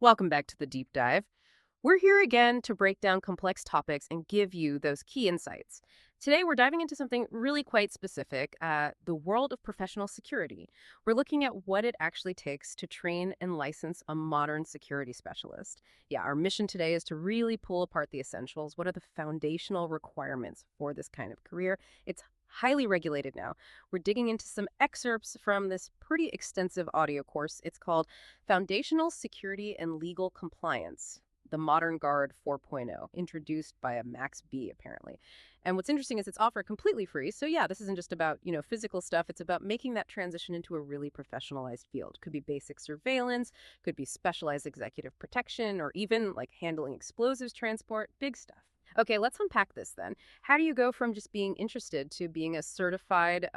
Welcome back to the deep dive. We're here again to break down complex topics and give you those key insights. Today, we're diving into something really quite specific, the world of professional security. We're looking at what it actually takes to train and license a modern security specialist. Yeah, our mission today is to really pull apart the essentials. What are the foundational requirements for this kind of career? It's highly regulated now. We're digging into some excerpts from this pretty extensive audio course. It's called Foundational Security and Legal Compliance, the Modern Guard 4.0, introduced by a Max B, apparently. And what's interesting is it's offered completely free. So yeah, this isn't just about, physical stuff. It's about making that transition into a really professionalized field. Could be basic surveillance, could be specialized executive protection, or even like handling explosives transport, big stuff. Okay, let's unpack this then. How do you go from just being interested to being a certified,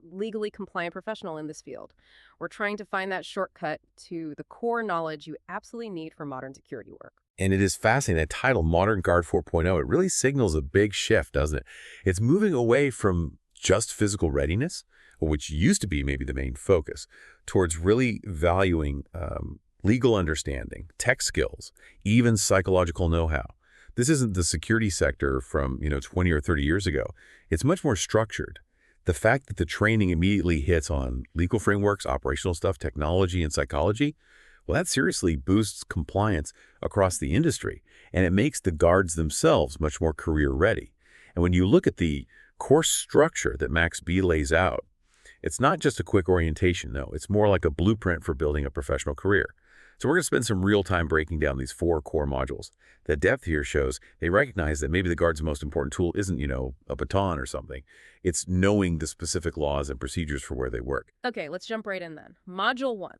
legally compliant professional in this field? We're trying to find that shortcut to the core knowledge you absolutely need for modern security work. And it is fascinating. That title, Modern Guard 4.0, it really signals a big shift, doesn't it? It's moving away from just physical readiness, which used to be maybe the main focus, towards really valuing legal understanding, tech skills, even psychological know-how. This isn't the security sector from, 20 or 30 years ago. It's much more structured. The fact that the training immediately hits on legal frameworks, operational stuff, technology, and psychology, well, that seriously boosts compliance across the industry, and it makes the guards themselves much more career-ready. And when you look at the course structure that Max B lays out, it's not just a quick orientation, no. It's more like a blueprint for building a professional career. So we're going to spend some real time breaking down these 4 core modules. The depth here shows they recognize that maybe the guard's most important tool isn't, a baton or something. It's knowing the specific laws and procedures for where they work. Okay, let's jump right in then. Module 1,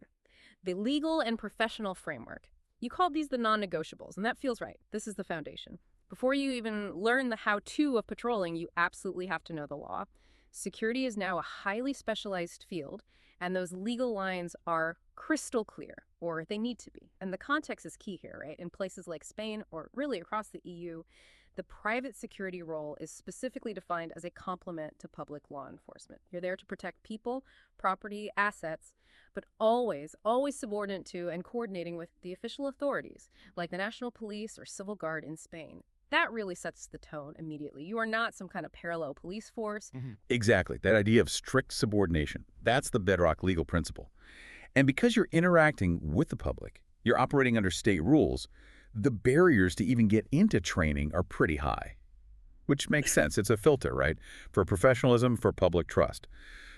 the legal and professional framework. You called these the non-negotiables, and that feels right. This is the foundation. Before you even learn the how-to of patrolling, you absolutely have to know the law. Security is now a highly specialized field, and those legal lines are crystal clear, or they need to be. And the context is key here, right? In places like Spain, or really across the EU, the private security role is specifically defined as a complement to public law enforcement. You're there to protect people, property, assets, but always subordinate to and coordinating with the official authorities, like the National Police or Civil Guard in Spain. That really sets the tone immediately. You are not some kind of parallel police force. Exactly. That idea of strict subordination. That's the bedrock legal principle. And because you're interacting with the public, you're operating under state rules, the barriers to even get into training are pretty high. Which makes sense. It's a filter, right? For professionalism, for public trust.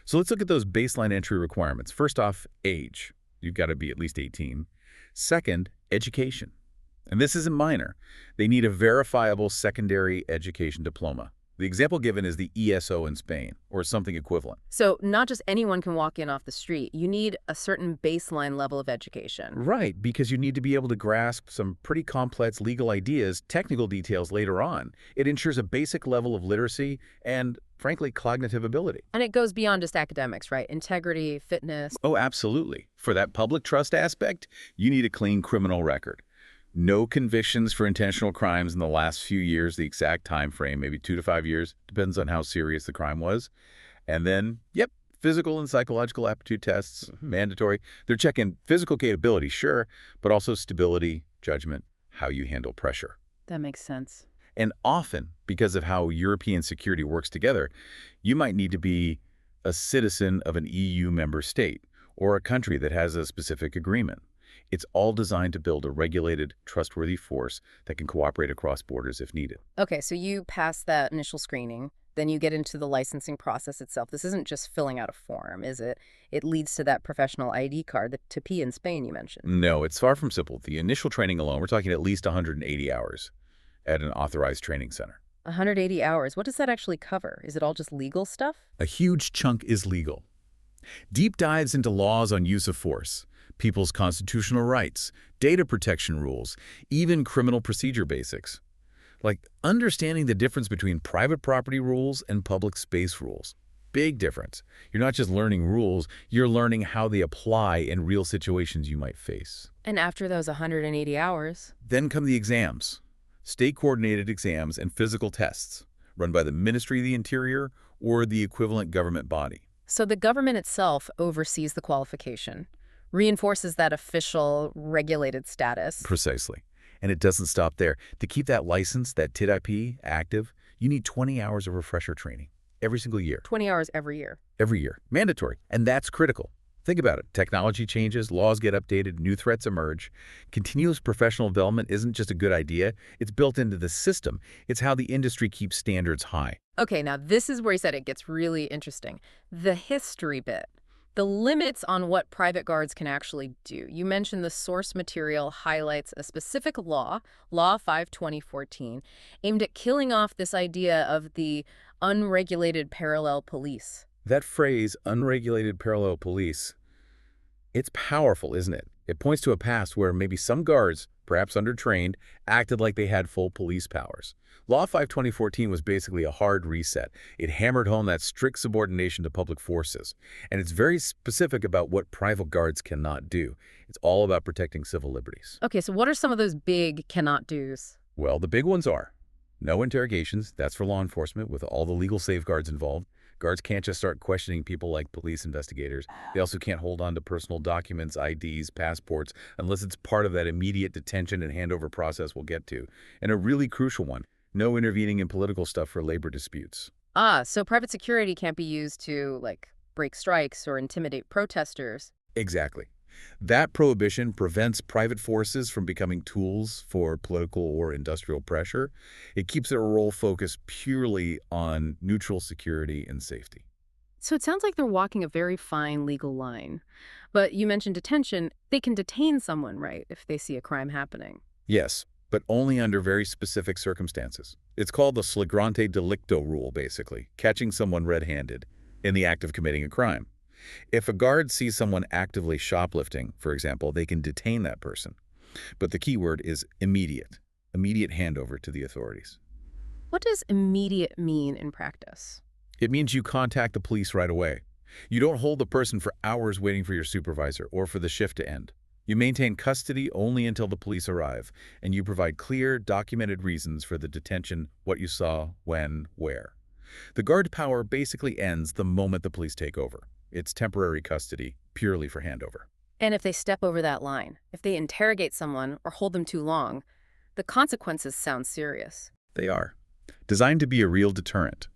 So let's look at those baseline entry requirements. First off, age. You've got to be at least 18. Second, education. And this isn't minor. They need a verifiable secondary education diploma. The example given is the ESO in Spain, or something equivalent. So not just anyone can walk in off the street. You need a certain baseline level of education. Right, because you need to be able to grasp some pretty complex legal ideas, technical details later on. It ensures a basic level of literacy and, frankly, cognitive ability. And it goes beyond just academics, right? Integrity, fitness. Oh, absolutely. For that public trust aspect, you need a clean criminal record. No convictions for intentional crimes in the last few years, the exact time frame, maybe 2 to 5 years, depends on how serious the crime was. And then, physical and psychological aptitude tests, mandatory. They're checking physical capability, sure, but also stability, judgment, how you handle pressure. That makes sense. And often, because of how European security works together, you might need to be a citizen of an EU member state or a country that has a specific agreement. It's all designed to build a regulated, trustworthy force that can cooperate across borders if needed. Okay, so you pass that initial screening, then you get into the licensing process itself. This isn't just filling out a form, is it? It leads to that professional ID card, the TP in Spain you mentioned. No, it's far from simple. The initial training alone, we're talking at least 180 hours at an authorized training center. 180 hours. What does that actually cover? Is it all just legal stuff? A huge chunk is legal. Deep dives into laws on use of force, people's constitutional rights, data protection rules, even criminal procedure basics. Like understanding the difference between private property rules and public space rules. Big difference. You're not just learning rules, you're learning how they apply in real situations you might face. And after those 180 hours? Then come the exams. State-coordinated exams and physical tests run by the Ministry of the Interior or the equivalent government body. So the government itself oversees the qualification. Reinforces that official regulated status. Precisely. And it doesn't stop there. To keep that license, that TID-IP, active, you need 20 hours of refresher training every single year. 20 hours every year. Every year. Mandatory. And that's critical. Think about it. Technology changes, laws get updated, new threats emerge. Continuous professional development isn't just a good idea. It's built into the system. It's how the industry keeps standards high. Okay, now this is where he said it gets really interesting. The history bit. The limits on what private guards can actually do. You mentioned the source material highlights a specific law, Law 5/2014, aimed at killing off this idea of the unregulated parallel police. That phrase, unregulated parallel police, it's powerful, isn't it? It points to a past where maybe some guards, perhaps undertrained, acted like they had full police powers. Law 5/2014 was basically a hard reset. It hammered home that strict subordination to public forces. And it's very specific about what private guards cannot do. It's all about protecting civil liberties. Okay, so what are some of those big cannot do's? Well, the big ones are no interrogations. That's for law enforcement with all the legal safeguards involved. Guards can't just start questioning people like police investigators. They also can't hold on to personal documents, IDs, passports, unless it's part of that immediate detention and handover process we'll get to. And a really crucial one, no intervening in political stuff for labor disputes. So private security can't be used to, like, break strikes or intimidate protesters. Exactly. That prohibition prevents private forces from becoming tools for political or industrial pressure. It keeps their role focused purely on neutral security and safety. So it sounds like they're walking a very fine legal line. But you mentioned detention. They can detain someone, right, if they see a crime happening. Yes, but only under very specific circumstances. It's called the flagrante delicto rule, basically, catching someone red-handed in the act of committing a crime. If a guard sees someone actively shoplifting, for example, they can detain that person. But the key word is immediate handover to the authorities. What does immediate mean in practice? It means you contact the police right away. You don't hold the person for hours waiting for your supervisor or for the shift to end. You maintain custody only until the police arrive, and you provide clear, documented reasons for the detention, what you saw, when, where. The guard power basically ends the moment the police take over. It's temporary custody, purely for handover. And if they step over that line, if they interrogate someone or hold them too long, the consequences sound serious. They are. Designed to be a real deterrent.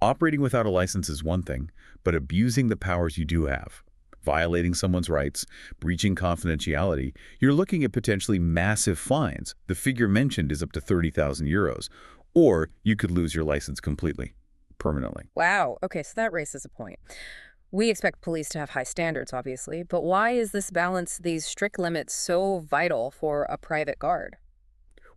Operating without a license is one thing, but abusing the powers you do have, violating someone's rights, breaching confidentiality, you're looking at potentially massive fines. The figure mentioned is up to 30,000 euros, or you could lose your license completely, permanently. Wow. Okay, so that raises a point. We expect police to have high standards, obviously, but why is this balance, these strict limits, so vital for a private guard?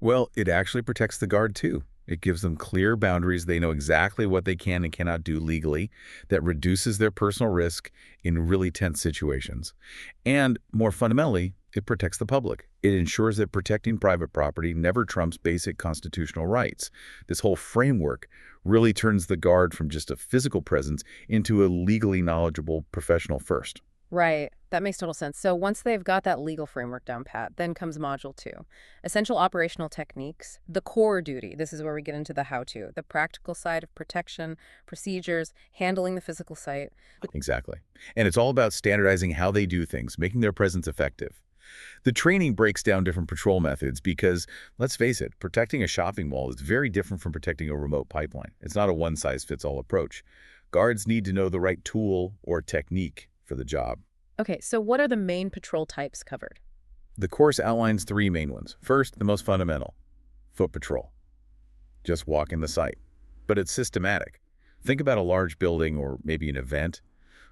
Well, it actually protects the guard too. It gives them clear boundaries. They know exactly what they can and cannot do legally. That reduces their personal risk in really tense situations. And more fundamentally, it protects the public. It ensures that protecting private property never trumps basic constitutional rights. This whole framework really turns the guard from just a physical presence into a legally knowledgeable professional first. Right. That makes total sense. So once they've got that legal framework down pat, then comes Module 2. Essential operational techniques, the core duty. This is where we get into the how-to, the practical side of protection, procedures, handling the physical site. Exactly. And it's all about standardizing how they do things, making their presence effective. The training breaks down different patrol methods because, let's face it, protecting a shopping mall is very different from protecting a remote pipeline. It's not a one-size-fits-all approach. Guards need to know the right tool or technique for the job. Okay, so what are the main patrol types covered? The course outlines 3 main ones. First, the most fundamental, foot patrol. Just walking the site. But it's systematic. Think about a large building or maybe an event.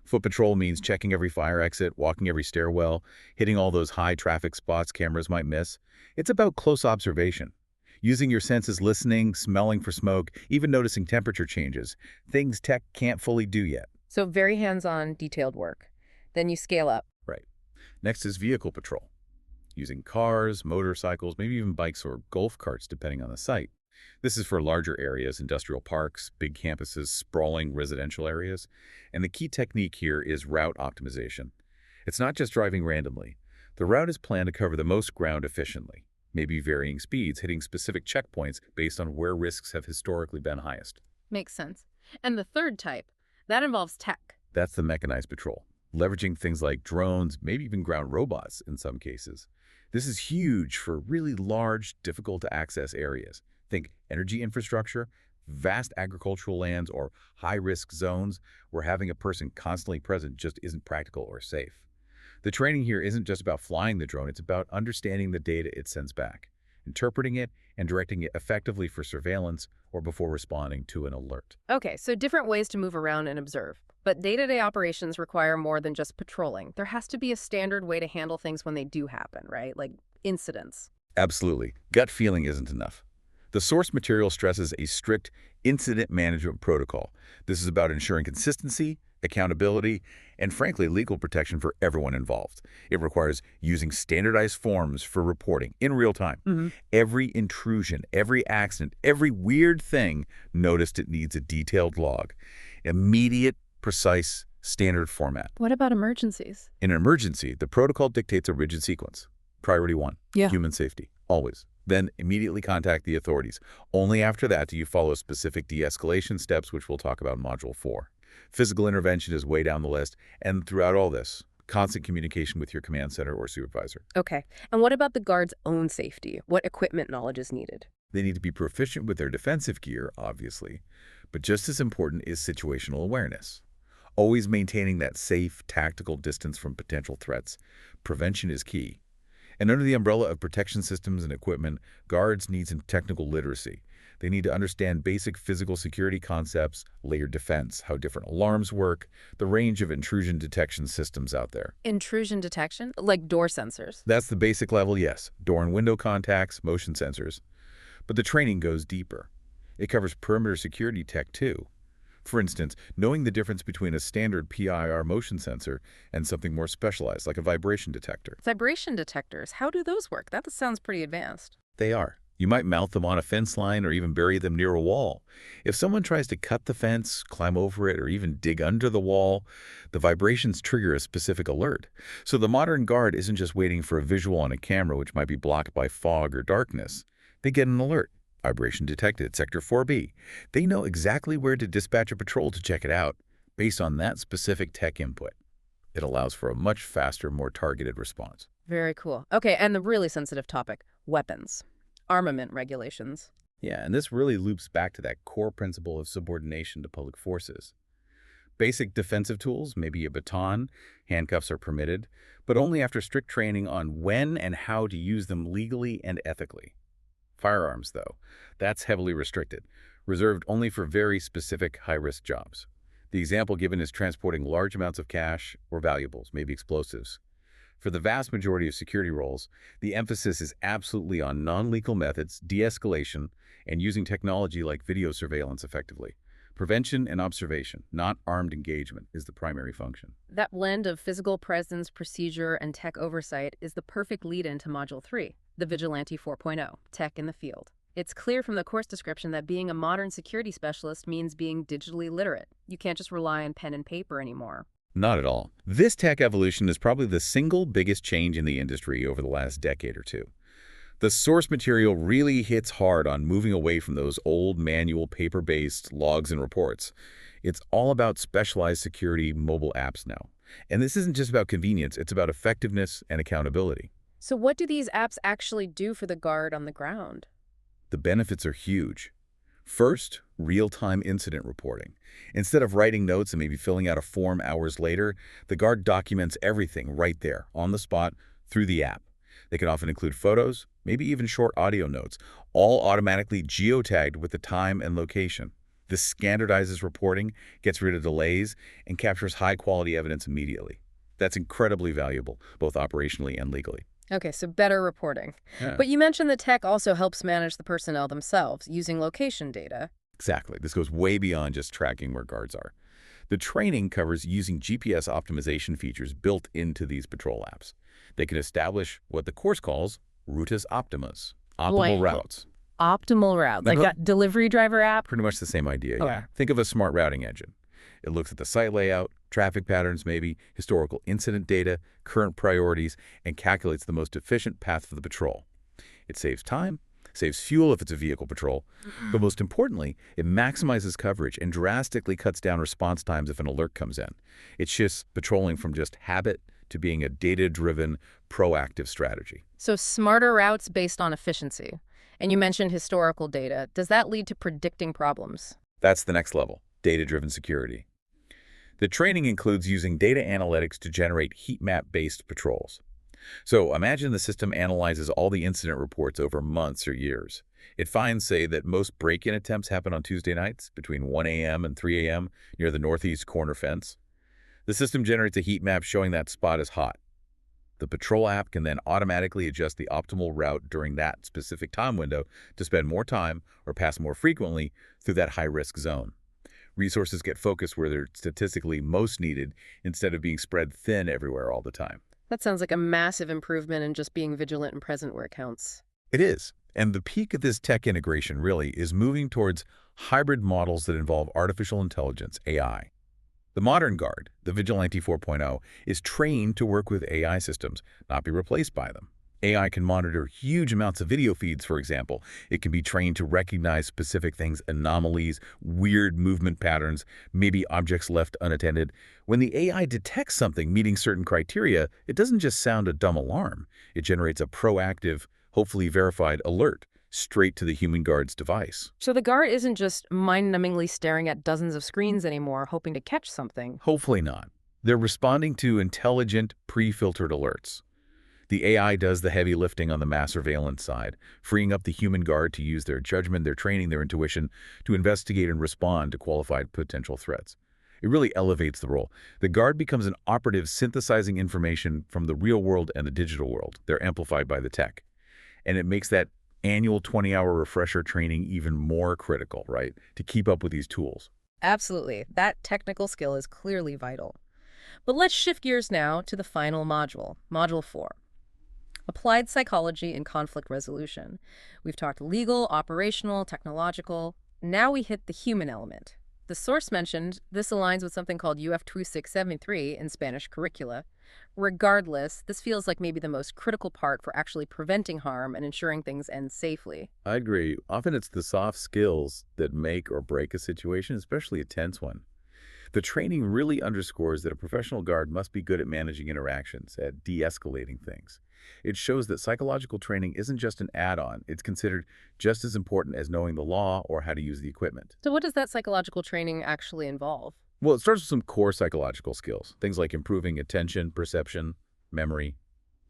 Foot patrol means checking every fire exit, walking every stairwell, hitting all those high traffic spots cameras might miss. It's about close observation. Using your senses, listening, smelling for smoke, even noticing temperature changes. Things tech can't fully do yet. So very hands-on, detailed work. Then you scale up. Right. Next is vehicle patrol. Using cars, motorcycles, maybe even bikes or golf carts depending on the site. This is for larger areas, industrial parks, big campuses, sprawling residential areas. And the key technique here is route optimization. It's not just driving randomly. The route is planned to cover the most ground efficiently, maybe varying speeds, hitting specific checkpoints based on where risks have historically been highest. Makes sense. And the third type, that involves tech. That's the mechanized patrol. leveraging things like drones, maybe even ground robots in some cases. This is huge for really large, difficult-to-access areas. Think energy infrastructure, vast agricultural lands, or high-risk zones where having a person constantly present just isn't practical or safe. The training here isn't just about flying the drone, it's about understanding the data it sends back, interpreting it, and directing it effectively for surveillance or before responding to an alert. Okay, so different ways to move around and observe. But day-to-day operations require more than just patrolling. There has to be a standard way to handle things when they do happen, right? Like incidents. Absolutely. Gut feeling isn't enough. The source material stresses a strict incident management protocol. This is about ensuring consistency, accountability, and frankly, legal protection for everyone involved. It requires using standardized forms for reporting in real time. Every intrusion, every accident, every weird thing noticed it needs a detailed log. Immediate, precise, standard format. What about emergencies? In an emergency, the protocol dictates a rigid sequence. Priority 1, human safety, always. Then immediately contact the authorities. Only after that do you follow specific de-escalation steps, which we'll talk about in Module 4. Physical intervention is way down the list, and throughout all this, constant communication with your command center or supervisor. Okay, and what about the guard's own safety? What equipment knowledge is needed? They need to be proficient with their defensive gear, obviously, but just as important is situational awareness. Always maintaining that safe, tactical distance from potential threats. Prevention is key. And under the umbrella of protection systems and equipment, guards need some technical literacy. They need to understand basic physical security concepts, layered defense, how different alarms work, the range of intrusion detection systems out there. Intrusion detection? Like door sensors? That's the basic level, yes. Door and window contacts, motion sensors. But the training goes deeper. It covers perimeter security tech, too. For instance, knowing the difference between a standard PIR motion sensor and something more specialized, like a vibration detector. Vibration detectors, how do those work? That sounds pretty advanced. They are. You might mount them on a fence line or even bury them near a wall. If someone tries to cut the fence, climb over it, or even dig under the wall, the vibrations trigger a specific alert. So the modern guard isn't just waiting for a visual on a camera which might be blocked by fog or darkness. They get an alert. Vibration detected, Sector 4B. They know exactly where to dispatch a patrol to check it out based on that specific tech input. It allows for a much faster, more targeted response. Very cool. Okay, and the really sensitive topic, weapons. Armament regulations. Yeah, and this really loops back to that core principle of subordination to public forces. Basic defensive tools, maybe a baton, handcuffs are permitted, but only after strict training on when and how to use them legally and ethically. Firearms, though, that's heavily restricted, reserved only for very specific high-risk jobs. The example given is transporting large amounts of cash or valuables, maybe explosives. For the vast majority of security roles, the emphasis is absolutely on non-lethal methods, de-escalation, and using technology like video surveillance effectively. Prevention and observation, not armed engagement, is the primary function. That blend of physical presence, procedure, and tech oversight is the perfect lead-in to Module 3, the Vigilante 4.0, Tech in the Field. It's clear from the course description that being a modern security specialist means being digitally literate. You can't just rely on pen and paper anymore. Not at all. This tech evolution is probably the single biggest change in the industry over the last decade or two. The source material really hits hard on moving away from those old manual paper-based logs and reports. It's all about specialized security mobile apps now. And this isn't just about convenience, it's about effectiveness and accountability. So what do these apps actually do for the guard on the ground? The benefits are huge. First, real-time incident reporting. Instead of writing notes and maybe filling out a form hours later, the guard documents everything right there, on the spot, through the app. They can often include photos, maybe even short audio notes, all automatically geotagged with the time and location. This standardizes reporting, gets rid of delays, and captures high-quality evidence immediately. That's incredibly valuable, both operationally and legally. Okay, so better reporting. Yeah. But you mentioned the tech also helps manage the personnel themselves, using location data. Exactly. This goes way beyond just tracking where guards are. The training covers using GPS optimization features built into these patrol apps. They can establish what the course calls rutas optimas, optimal routes. Optimal route, like that delivery driver app? Pretty much the same idea, Okay. yeah. Think of a smart routing engine. It looks at the site layout, traffic patterns maybe, historical incident data, current priorities, and calculates the most efficient path for the patrol. It saves time, saves fuel if it's a vehicle patrol, but most importantly, it maximizes coverage and drastically cuts down response times if an alert comes in. It shifts patrolling from just habit to being a data-driven, proactive strategy. So smarter routes based on efficiency. And you mentioned historical data. Does that lead to predicting problems? That's the next level, data-driven security. The training includes using data analytics to generate heat map-based patrols. So imagine the system analyzes all the incident reports over months or years. It finds, say, that most break-in attempts happen on Tuesday nights between 1 a.m. and 3 a.m. near the northeast corner fence. The system generates a heat map showing that spot is hot. The patrol app can then automatically adjust the optimal route during that specific time window to spend more time or pass more frequently through that high-risk zone. Resources get focused where they're statistically most needed instead of being spread thin everywhere all the time. That sounds like a massive improvement in just being vigilant and present where it counts. It is. And the peak of this tech integration really is moving towards hybrid models that involve artificial intelligence, AI. The modern guard, the Vigilante 4.0, is trained to work with AI systems, not be replaced by them. AI can monitor huge amounts of video feeds, for example. It can be trained to recognize specific things, anomalies, weird movement patterns, maybe objects left unattended. When the AI detects something meeting certain criteria, it doesn't just sound a dumb alarm. It generates a proactive, hopefully verified alert straight to the human guard's device. So the guard isn't just mind-numbingly staring at dozens of screens anymore, hoping to catch something. Hopefully not. They're responding to intelligent, pre-filtered alerts. The AI does the heavy lifting on the mass surveillance side, freeing up the human guard to use their judgment, their training, their intuition to investigate and respond to qualified potential threats. It really elevates the role. The guard becomes an operative synthesizing information from the real world and the digital world. They're amplified by the tech. And it makes that annual 20-hour refresher training even more critical, right, to keep up with these tools. Absolutely. That technical skill is clearly vital. But let's shift gears now to the final module, Module 4. Applied psychology and conflict resolution. We've talked legal, operational, technological. Now we hit the human element. The source mentioned this aligns with something called UF 2673 in Spanish curricula. Regardless, this feels like maybe the most critical part for actually preventing harm and ensuring things end safely. I agree. Often it's the soft skills that make or break a situation, especially a tense one. The training really underscores that a professional guard must be good at managing interactions, at de-escalating things. It shows that psychological training isn't just an add-on. It's considered just as important as knowing the law or how to use the equipment. So what does that psychological training actually involve? Well, it starts with some core psychological skills, things like improving attention, perception, memory,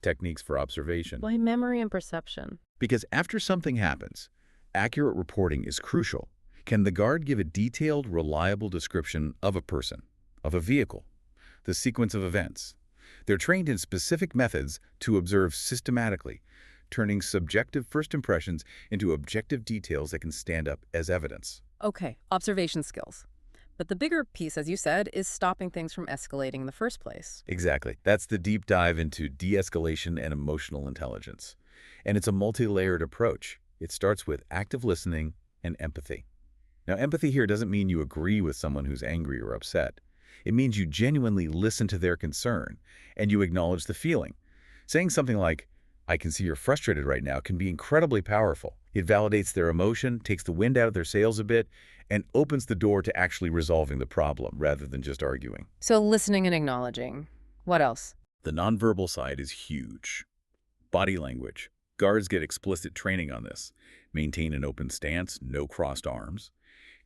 techniques for observation. Why memory and perception? Because after something happens, accurate reporting is crucial. Can the guard give a detailed, reliable description of a person, of a vehicle, the sequence of events? They're trained in specific methods to observe systematically, turning subjective first impressions into objective details that can stand up as evidence. Okay, observation skills. But the bigger piece, as you said, is stopping things from escalating in the first place. Exactly. That's the deep dive into de-escalation and emotional intelligence. And it's a multi-layered approach. It starts with active listening and empathy. Now, empathy here doesn't mean you agree with someone who's angry or upset. It means you genuinely listen to their concern and you acknowledge the feeling. Saying something like, "I can see you're frustrated right now," can be incredibly powerful. It validates their emotion, takes the wind out of their sails a bit, and opens the door to actually resolving the problem rather than just arguing. So listening and acknowledging. What else? The nonverbal side is huge. Body language. Guards get explicit training on this. Maintain an open stance, no crossed arms.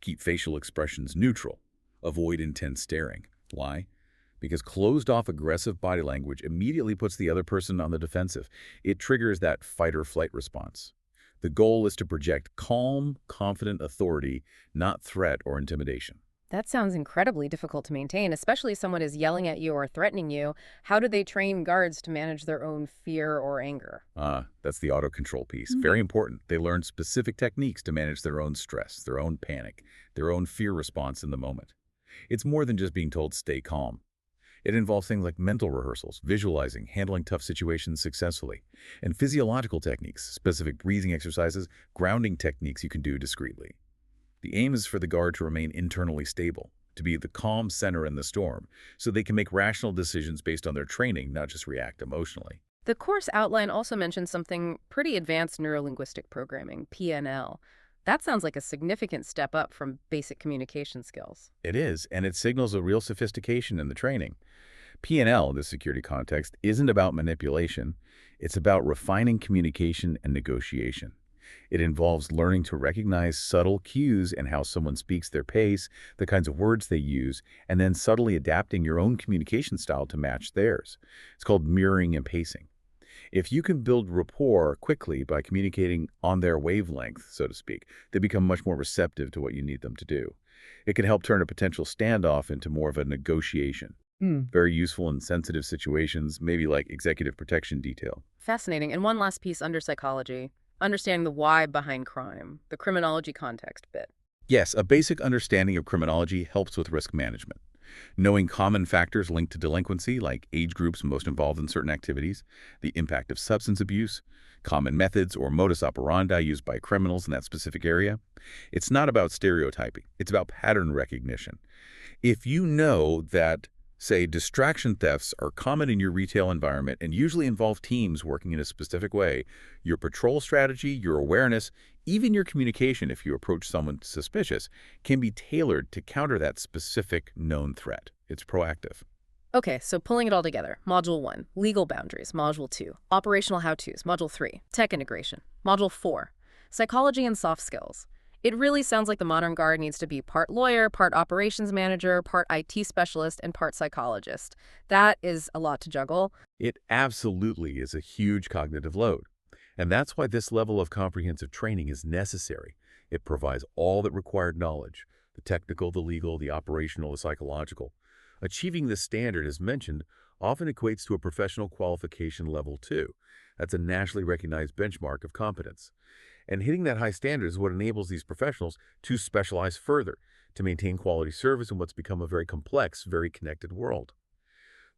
Keep facial expressions neutral. Avoid intense staring. Why? Because closed-off aggressive body language immediately puts the other person on the defensive. It triggers that fight-or-flight response. The goal is to project calm, confident authority, not threat or intimidation. That sounds incredibly difficult to maintain, especially if someone is yelling at you or threatening you. How do they train guards to manage their own fear or anger? That's the auto-control piece. Very important. They learn specific techniques to manage their own stress, their own panic, their own fear response in the moment. It's more than just being told stay calm. It involves things like mental rehearsals, visualizing, handling tough situations successfully, and physiological techniques, specific breathing exercises, grounding techniques you can do discreetly. The aim is for the guard to remain internally stable, to be the calm center in the storm, so they can make rational decisions based on their training, not just react emotionally. The course outline also mentions something pretty advanced neurolinguistic programming, PNL. That sounds like a significant step up from basic communication skills. It is, and it signals a real sophistication in the training. P&L, in the security context, isn't about manipulation. It's about refining communication and negotiation. It involves learning to recognize subtle cues and how someone speaks their pace, the kinds of words they use, and then subtly adapting your own communication style to match theirs. It's called mirroring and pacing. If you can build rapport quickly by communicating on their wavelength, so to speak, they become much more receptive to what you need them to do. It can help turn a potential standoff into more of a negotiation. Very useful in sensitive situations, maybe like executive protection detail. Fascinating. And one last piece under psychology, understanding the why behind crime, the criminology context bit. Yes, a basic understanding of criminology helps with risk management. Knowing common factors linked to delinquency, like age groups most involved in certain activities, the impact of substance abuse, common methods or modus operandi used by criminals in that specific area. It's not about stereotyping. It's about pattern recognition. If you know that, say, distraction thefts are common in your retail environment and usually involve teams working in a specific way, your patrol strategy, your awareness, even your communication if you approach someone suspicious, can be tailored to counter that specific known threat. It's proactive. Okay, so pulling it all together. Module 1, legal boundaries. Module 2, operational how-tos. Module 3, tech integration. Module 4, psychology and soft skills. It really sounds like the modern guard needs to be part lawyer, part operations manager, part IT specialist, and part psychologist. That is a lot to juggle. It absolutely is a huge cognitive load. And that's why this level of comprehensive training is necessary. It provides all that required knowledge, the technical, the legal, the operational, the psychological. Achieving this standard, as mentioned, often equates to a professional qualification level 2. That's a nationally recognized benchmark of competence. And hitting that high standard is what enables these professionals to specialize further, to maintain quality service in what's become a very complex, very connected world.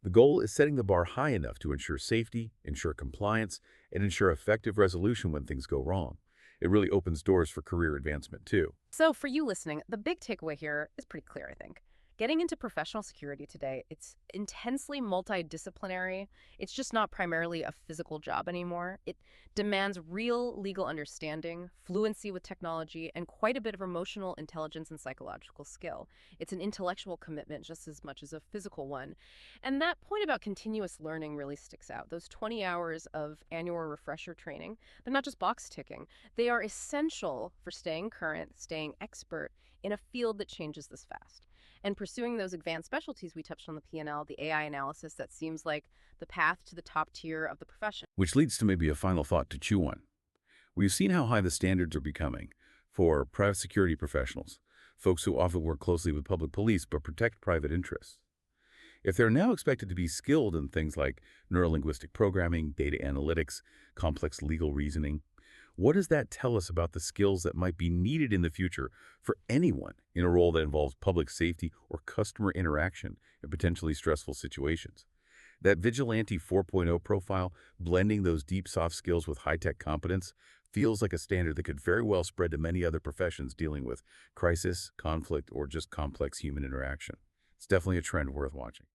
The goal is setting the bar high enough to ensure safety, ensure compliance, and ensure effective resolution when things go wrong. It really opens doors for career advancement, too. So for you listening, the big takeaway here is pretty clear, I think. Getting into professional security today, it's intensely multidisciplinary. It's just not primarily a physical job anymore. It demands real legal understanding, fluency with technology, and quite a bit of emotional intelligence and psychological skill. It's an intellectual commitment just as much as a physical one. And that point about continuous learning really sticks out. Those 20 hours of annual refresher training, they're not just box ticking. They are essential for staying current, staying expert in a field that changes this fast. And pursuing those advanced specialties we touched on, the P&L, the AI analysis, that seems like the path to the top tier of the profession. Which leads to maybe a final thought to chew on. We've seen how high the standards are becoming for private security professionals, folks who often work closely with public police but protect private interests. If they're now expected to be skilled in things like neurolinguistic programming, data analytics, complex legal reasoning, what does that tell us about the skills that might be needed in the future for anyone in a role that involves public safety or customer interaction in potentially stressful situations? That Vigilante 4.0 profile, blending those deep soft skills with high-tech competence, feels like a standard that could very well spread to many other professions dealing with crisis, conflict, or just complex human interaction. It's definitely a trend worth watching.